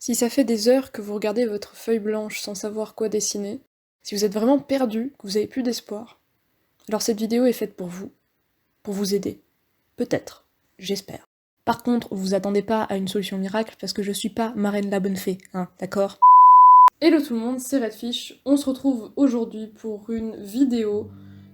Si ça fait des heures que vous regardez votre feuille blanche sans savoir quoi dessiner, si vous êtes vraiment perdu, que vous avez plus d'espoir, alors cette vidéo est faite pour vous aider. Peut-être, j'espère. Par contre, vous attendez pas à une solution miracle parce que je suis pas Marraine la bonne fée, hein, d'accord? Hello tout le monde, c'est Redfish. On se retrouve aujourd'hui pour une vidéo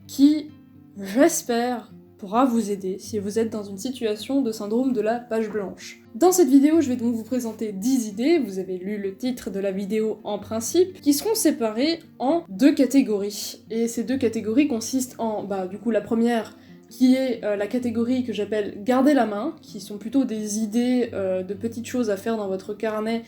qui, j'espère, pourra vous aider si vous êtes dans une situation de syndrome de la page blanche. Dans cette vidéo, je vais donc vous présenter 10 idées, vous avez lu le titre de la vidéo en principe, qui seront séparées en deux catégories. Et ces deux catégories consistent en, du coup, la première, qui est la catégorie que j'appelle « garder la main », qui sont plutôt des idées de petites choses à faire dans votre carnet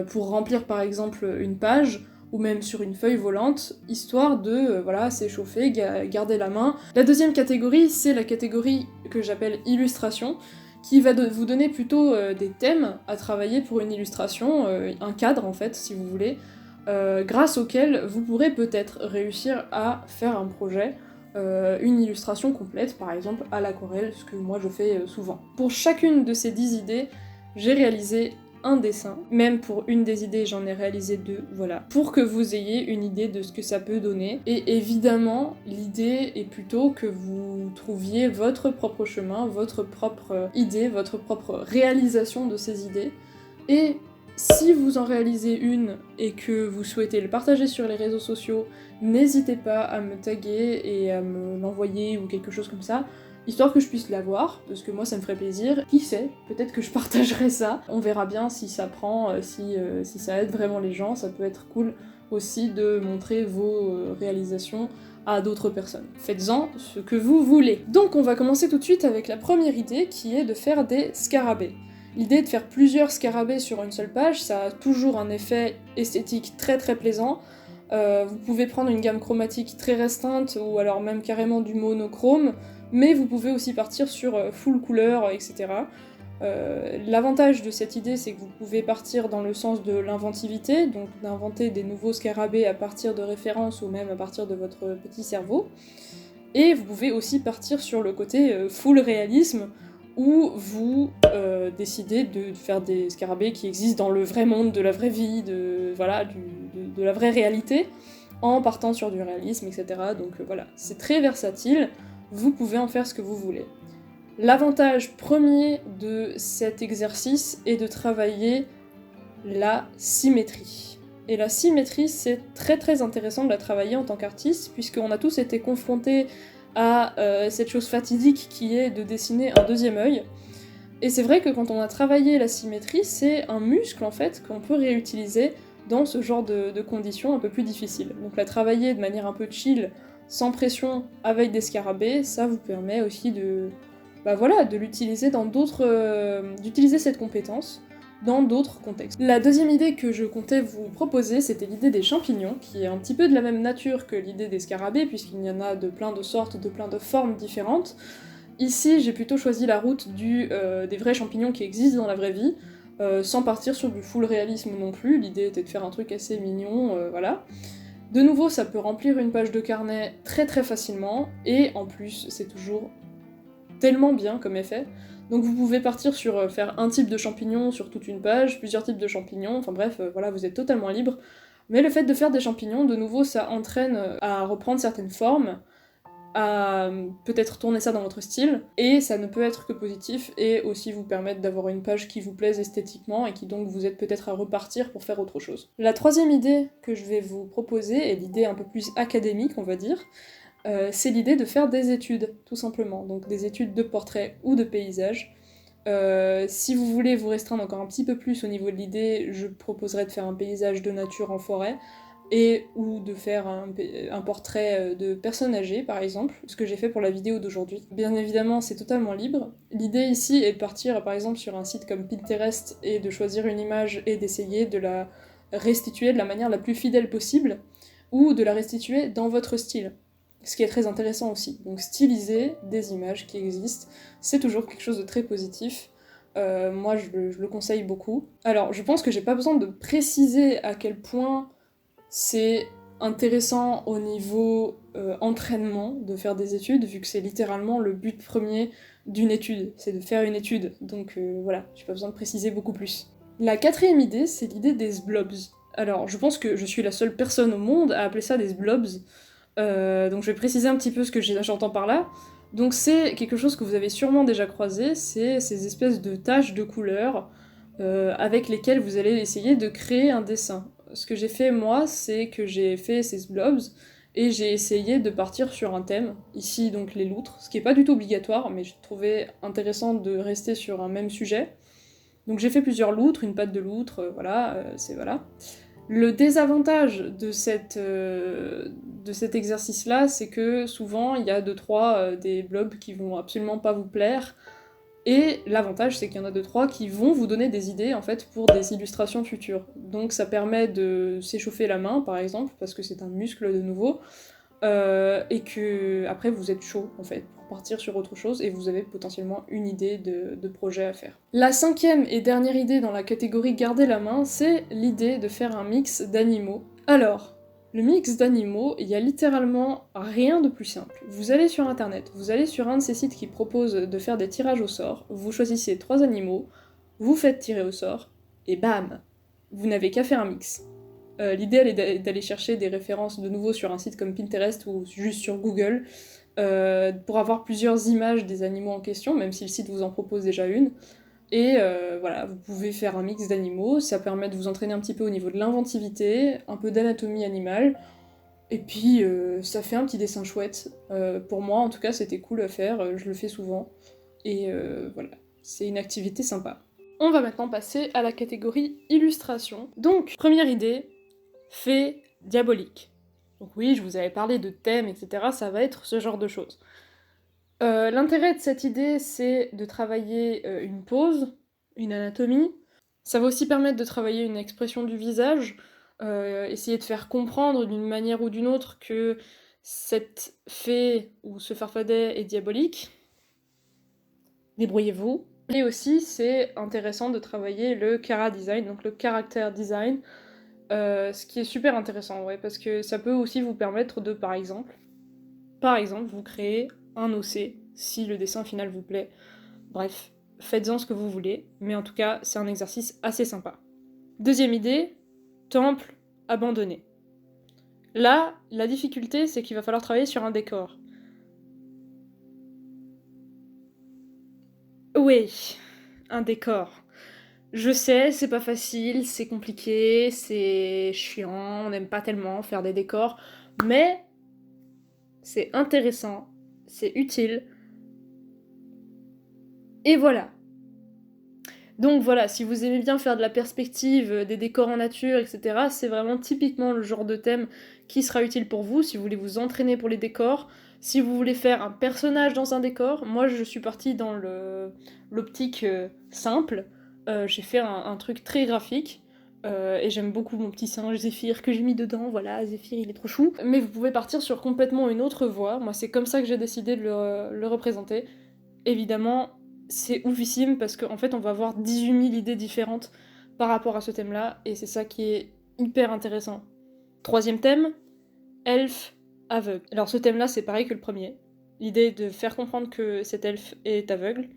pour remplir par exemple une page, ou même sur une feuille volante, histoire de s'échauffer, garder la main. La deuxième catégorie, c'est la catégorie que j'appelle illustration, qui va vous donner plutôt des thèmes à travailler pour une illustration, un cadre en fait, si vous voulez, grâce auquel vous pourrez peut-être réussir à faire un projet, une illustration complète, par exemple à l'aquarelle, ce que moi je fais souvent. Pour chacune de ces 10 idées, j'ai réalisé un dessin, même pour une des idées j'en ai réalisé 2, voilà, pour que vous ayez une idée de ce que ça peut donner. Et évidemment, l'idée est plutôt que vous trouviez votre propre chemin, votre propre idée, votre propre réalisation de ces idées. Et si vous en réalisez une et que vous souhaitez le partager sur les réseaux sociaux, n'hésitez pas à me taguer et à me l'envoyer ou quelque chose comme ça, histoire que je puisse la voir, parce que moi ça me ferait plaisir. Qui sait, peut-être que je partagerai ça. On verra bien si ça prend, si ça aide vraiment les gens. Ça peut être cool aussi de montrer vos réalisations à d'autres personnes. Faites-en ce que vous voulez. Donc on va commencer tout de suite avec la première idée, qui est de faire des scarabées. L'idée de faire plusieurs scarabées sur une seule page, ça a toujours un effet esthétique très très plaisant. Vous pouvez prendre une gamme chromatique très restreinte, ou alors même carrément du monochrome, mais vous pouvez aussi partir sur full couleur, etc. L'avantage de cette idée, c'est que vous pouvez partir dans le sens de l'inventivité, donc d'inventer des nouveaux scarabées à partir de références ou même à partir de votre petit cerveau. Et vous pouvez aussi partir sur le côté full réalisme, où vous décidez de faire des scarabées qui existent dans le vrai monde, de la vraie vie, de la vraie réalité, en partant sur du réalisme, etc. Donc voilà, c'est très versatile, vous pouvez en faire ce que vous voulez. L'avantage premier de cet exercice est de travailler la symétrie. Et la symétrie, c'est très très intéressant de la travailler en tant qu'artiste, puisqu'on a tous été confrontés à cette chose fatidique qui est de dessiner un deuxième œil. Et c'est vrai que quand on a travaillé la symétrie, c'est un muscle en fait qu'on peut réutiliser dans ce genre de conditions un peu plus difficiles. Donc la travailler de manière un peu chill, sans pression, avec des scarabées, ça vous permet aussi de l'utiliser dans d'autres, d'utiliser cette compétence dans d'autres contextes. La deuxième idée que je comptais vous proposer, c'était l'idée des champignons, qui est un petit peu de la même nature que l'idée des scarabées, puisqu'il y en a de plein de sortes, de plein de formes différentes. Ici, j'ai plutôt choisi la route des vrais champignons qui existent dans la vraie vie, sans partir sur du full réalisme non plus. L'idée était de faire un truc assez mignon, voilà. De nouveau, ça peut remplir une page de carnet très très facilement, et en plus, c'est toujours tellement bien comme effet. Donc vous pouvez partir sur faire un type de champignon sur toute une page, plusieurs types de champignons, enfin bref, voilà, vous êtes totalement libre. Mais le fait de faire des champignons, de nouveau, ça entraîne à reprendre certaines formes, à peut-être tourner ça dans votre style, et ça ne peut être que positif, et aussi vous permettre d'avoir une page qui vous plaise esthétiquement, et qui donc vous aide peut-être à repartir pour faire autre chose. La troisième idée que je vais vous proposer est l'idée un peu plus académique, on va dire, c'est l'idée de faire des études, tout simplement, donc des études de portrait ou de paysage. Si vous voulez vous restreindre encore un petit peu plus au niveau de l'idée, je proposerais de faire un paysage de nature en forêt, et ou de faire un portrait de personnes âgées, par exemple, ce que j'ai fait pour la vidéo d'aujourd'hui. Bien évidemment, c'est totalement libre. L'idée ici est de partir, par exemple, sur un site comme Pinterest, et de choisir une image et d'essayer de la restituer de la manière la plus fidèle possible, ou de la restituer dans votre style. Ce qui est très intéressant aussi. Donc styliser des images qui existent, c'est toujours quelque chose de très positif. Moi, je le conseille beaucoup. Alors, je pense que j'ai pas besoin de préciser à quel point c'est intéressant au niveau entraînement de faire des études, vu que c'est littéralement le but premier d'une étude, c'est de faire une étude. Donc voilà, j'ai pas besoin de préciser beaucoup plus. La quatrième idée, c'est l'idée des sblobs. Alors, je pense que je suis la seule personne au monde à appeler ça des sblobs. Donc je vais préciser un petit peu ce que j'entends par là. Donc c'est quelque chose que vous avez sûrement déjà croisé, c'est ces espèces de taches de couleurs avec lesquelles vous allez essayer de créer un dessin. Ce que j'ai fait moi, c'est que j'ai fait ces blobs et j'ai essayé de partir sur un thème, ici donc les loutres, ce qui est pas du tout obligatoire, mais je trouvais intéressant de rester sur un même sujet. Donc j'ai fait plusieurs loutres, une patte de loutre, voilà. Le désavantage de cet exercice-là, c'est que souvent il y a 2-3 des blobs qui vont absolument pas vous plaire, et l'avantage c'est qu'il y en a 2-3 qui vont vous donner des idées en fait pour des illustrations futures. Donc ça permet de s'échauffer la main par exemple, parce que c'est un muscle de nouveau, et que après vous êtes chaud en fait pour partir sur autre chose et vous avez potentiellement une idée de projet à faire. La cinquième et dernière idée dans la catégorie garder la main, c'est l'idée de faire un mix d'animaux. Alors, le mix d'animaux, il y a littéralement rien de plus simple. Vous allez sur internet, vous allez sur un de ces sites qui proposent de faire des tirages au sort, vous choisissez 3 animaux, vous faites tirer au sort, et bam, vous n'avez qu'à faire un mix. L'idéal est d'aller chercher des références de nouveau sur un site comme Pinterest ou juste sur Google pour avoir plusieurs images des animaux en question, même si le site vous en propose déjà une. Et voilà, vous pouvez faire un mix d'animaux, ça permet de vous entraîner un petit peu au niveau de l'inventivité, un peu d'anatomie animale, et puis ça fait un petit dessin chouette. Pour moi, en tout cas, c'était cool à faire, je le fais souvent, et voilà, c'est une activité sympa. On va maintenant passer à la catégorie illustration. Donc, première idée, fée diabolique. Donc oui, je vous avais parlé de thèmes, etc., ça va être ce genre de choses. L'intérêt de cette idée, c'est de travailler une pose, une anatomie. Ça va aussi permettre de travailler une expression du visage, essayer de faire comprendre d'une manière ou d'une autre que cette fée ou ce farfadet est diabolique. Débrouillez-vous. Et aussi, c'est intéressant de travailler le chara design, donc le character design, ce qui est super intéressant, ouais, parce que ça peut aussi vous permettre de, par exemple, vous créer un OC, si le dessin final vous plaît. Bref, faites-en ce que vous voulez, mais en tout cas, c'est un exercice assez sympa. Deuxième idée, temple abandonné. Là, la difficulté, c'est qu'il va falloir travailler sur un décor. Oui, un décor. Je sais, c'est pas facile, c'est compliqué, c'est chiant, on n'aime pas tellement faire des décors, mais c'est intéressant, c'est utile, et voilà. Donc voilà, si vous aimez bien faire de la perspective, des décors en nature, etc., c'est vraiment typiquement le genre de thème qui sera utile pour vous, si vous voulez vous entraîner pour les décors, si vous voulez faire un personnage dans un décor. Moi je suis partie dans l'optique simple, j'ai fait un truc très graphique, et j'aime beaucoup mon petit singe Zéphyr que j'ai mis dedans, voilà, Zéphyr il est trop chou. Mais vous pouvez partir sur complètement une autre voie, moi c'est comme ça que j'ai décidé de le représenter. Évidemment, c'est oufissime parce qu'en fait, on va avoir 18 000 idées différentes par rapport à ce thème-là, et c'est ça qui est hyper intéressant. Troisième thème, elfe aveugle. Alors ce thème-là, c'est pareil que le premier. L'idée est de faire comprendre que cet elfe est aveugle,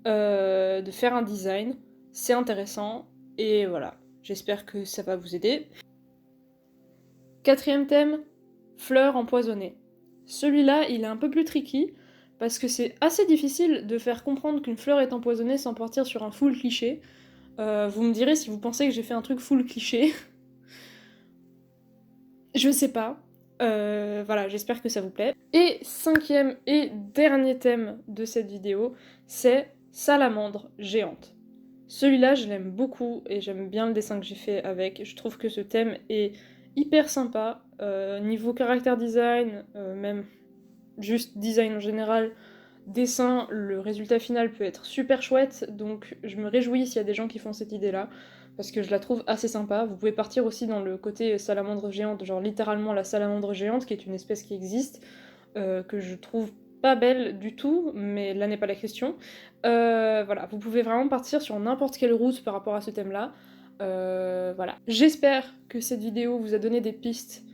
de faire un design, c'est intéressant, et voilà. J'espère que ça va vous aider. Quatrième thème, fleurs empoisonnées. Celui-là, il est un peu plus tricky, parce que c'est assez difficile de faire comprendre qu'une fleur est empoisonnée sans partir sur un full cliché. Vous me direz si vous pensez que j'ai fait un truc full cliché. Je sais pas. Voilà, j'espère que ça vous plaît. Et cinquième et dernier thème de cette vidéo, c'est salamandre géante. Celui-là, je l'aime beaucoup et j'aime bien le dessin que j'ai fait avec. Je trouve que ce thème est hyper sympa. Niveau caractère design, même juste design en général, dessin, le résultat final peut être super chouette, donc je me réjouis s'il y a des gens qui font cette idée-là, parce que je la trouve assez sympa. Vous pouvez partir aussi dans le côté salamandre géante, genre littéralement la salamandre géante, qui est une espèce qui existe, que je trouve pas belle du tout, mais là n'est pas la question. Voilà, vous pouvez vraiment partir sur n'importe quelle route par rapport à ce thème-là. Voilà. J'espère que cette vidéo vous a donné des pistes,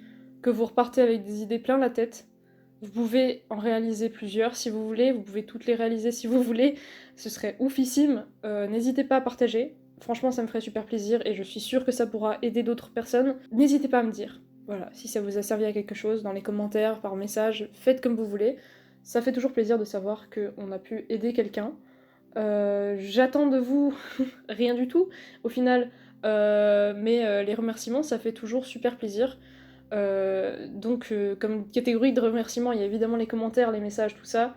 que vous repartez avec des idées plein la tête. Vous pouvez en réaliser plusieurs si vous voulez, vous pouvez toutes les réaliser si vous voulez, ce serait oufissime. N'hésitez pas à partager, Franchement, ça me ferait super plaisir et je suis sûre que ça pourra aider d'autres personnes. N'hésitez pas à me dire, voilà, si ça vous a servi à quelque chose, dans les commentaires, par message, faites comme vous voulez. Ça fait toujours plaisir de savoir qu'on a pu aider quelqu'un. J'attends de vous rien du tout, au final, mais les remerciements, ça fait toujours super plaisir. Donc, comme catégorie de remerciements, il y a évidemment les commentaires, les messages, tout ça.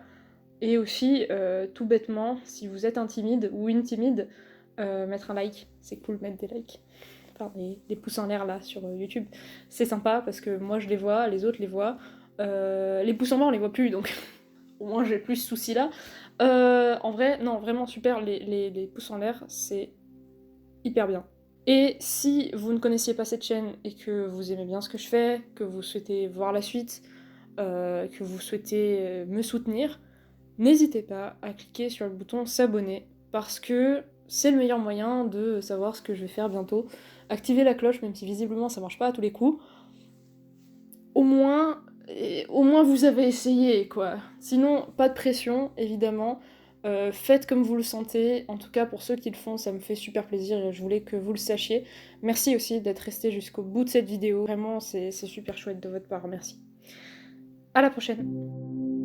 Et aussi, tout bêtement, si vous êtes un timide ou une timide, mettre un like. C'est cool de mettre des likes. Enfin, des pouces en l'air là sur YouTube. C'est sympa parce que moi je les vois, les autres les voient. Les pouces en bas on les voit plus donc au moins j'ai plus ce souci là. En vrai, non, vraiment super, les pouces en l'air c'est hyper bien. Et si vous ne connaissiez pas cette chaîne et que vous aimez bien ce que je fais, que vous souhaitez voir la suite, que vous souhaitez me soutenir, n'hésitez pas à cliquer sur le bouton s'abonner parce que c'est le meilleur moyen de savoir ce que je vais faire bientôt. Activez la cloche, même si visiblement ça marche pas à tous les coups. Au moins vous avez essayé, quoi. Sinon, pas de pression, évidemment. Faites comme vous le sentez. En tout cas, pour ceux qui le font, ça me fait super plaisir et je voulais que vous le sachiez. Merci aussi d'être resté jusqu'au bout de cette vidéo. Vraiment, c'est super chouette de votre part. Merci. À la prochaine.